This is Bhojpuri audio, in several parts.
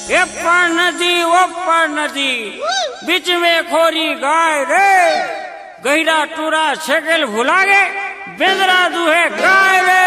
ये पर नदी वो पर नदी बीच में खोरी गाय रे गहिरा टूरा छेकेल भुला गे बेंदरा दुहे गाय रे।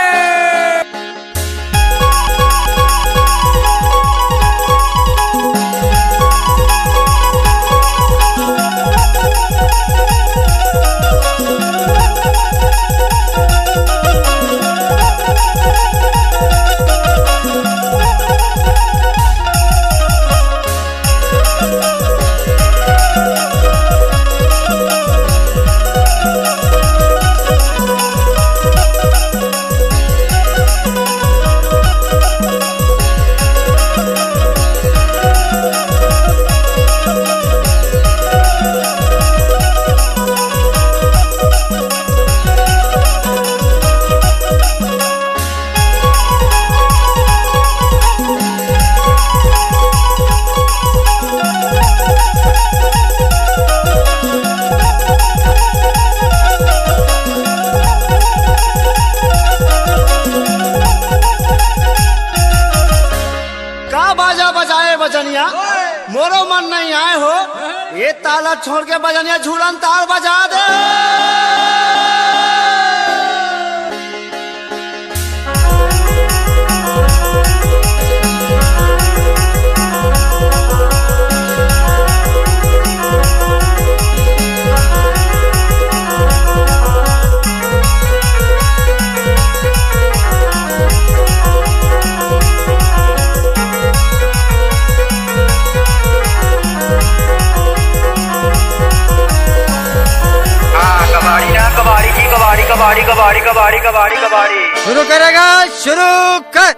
बजनिया मोरो मन नहीं आए हो ये ताला छोड़ के बजनिया झूलन ताल बजा दे। कबाड़ी कबाड़ी कबाड़ी कबाड़ी कबाड़ी शुरू करेगा शुरू कर।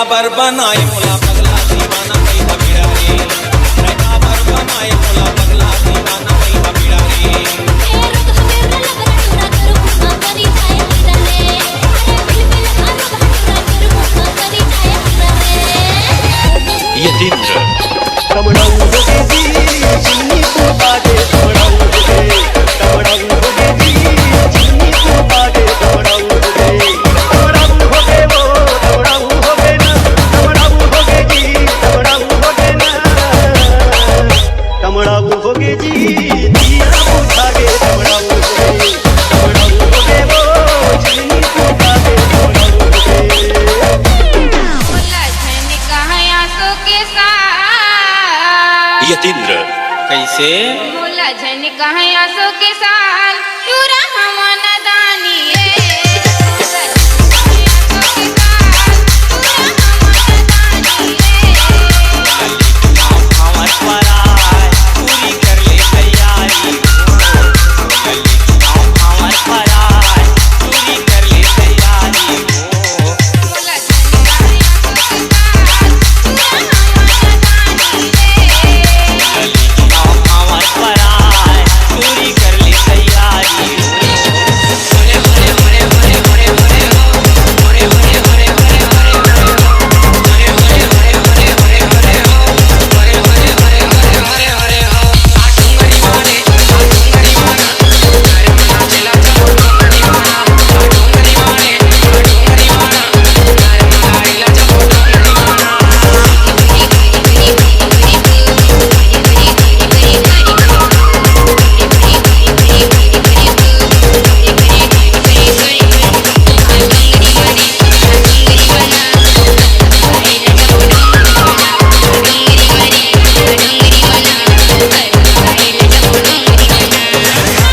काबर बनाए मोला पगला दीवाना कई बबिड़ा रे मैं काबर बनाए मोला पगला दीवाना कई बबिड़ा रे यतीन्द्र यतीन्द्र कैसे बोला जन कहाँ आसो के साल पूरा हम नदानी पूरी कर ले तैयारी पूरी कर ले तैयारी पूरी कर ले तैयारी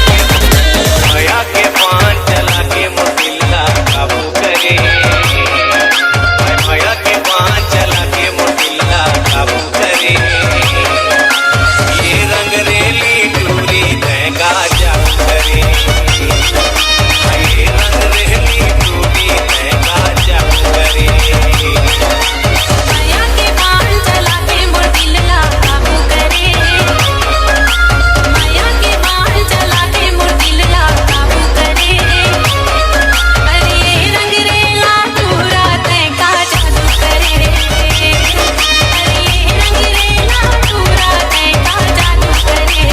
भैया के पान चला के मुटिल्ला काबू करे भैया के पान चला के मुटिल्ला काबू करे ये रंग रेली टूरी लहंगा जाऊ करे ये रंग रेली टूरी लहंगा जाऊ करे माया के बाल चला के मोर दिल ला काबू करे माया के बाल चला के मोर दिल ला काबू करे अरे रंग रेला पूरा ते का जादू करे अरे रंग रेला पूरा ते का जादू करे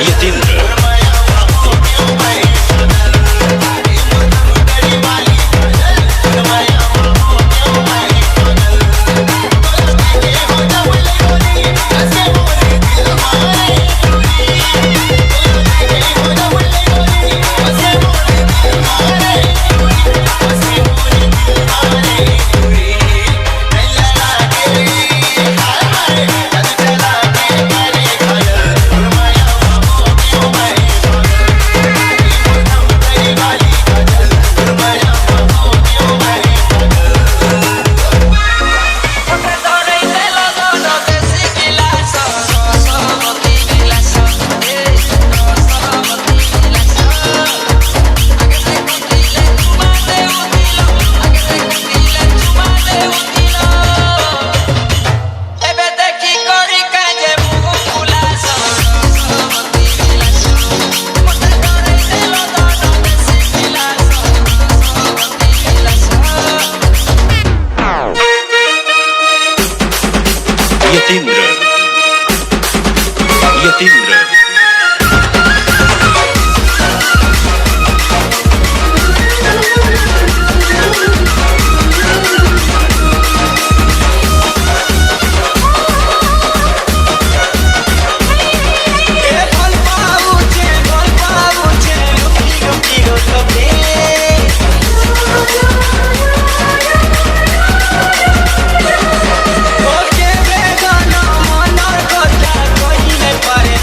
यतीन्द्र यतीन्द्र यतीन्द्र ओके बेगाना मना करता कोई नहीं पारे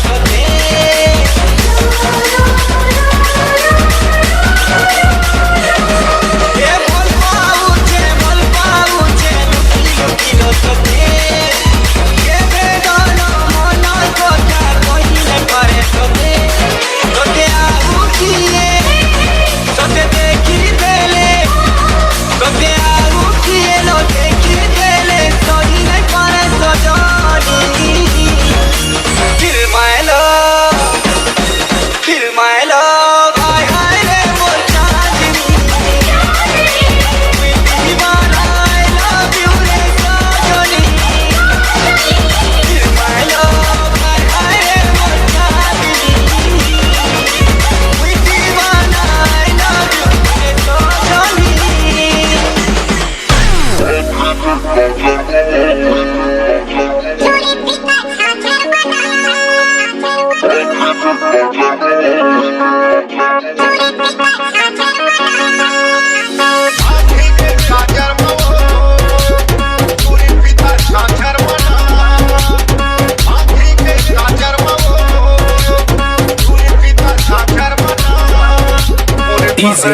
से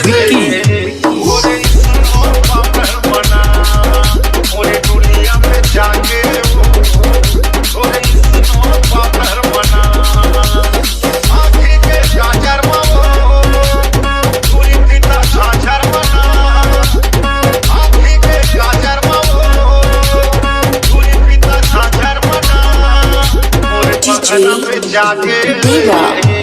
विक्की। DJ Diva.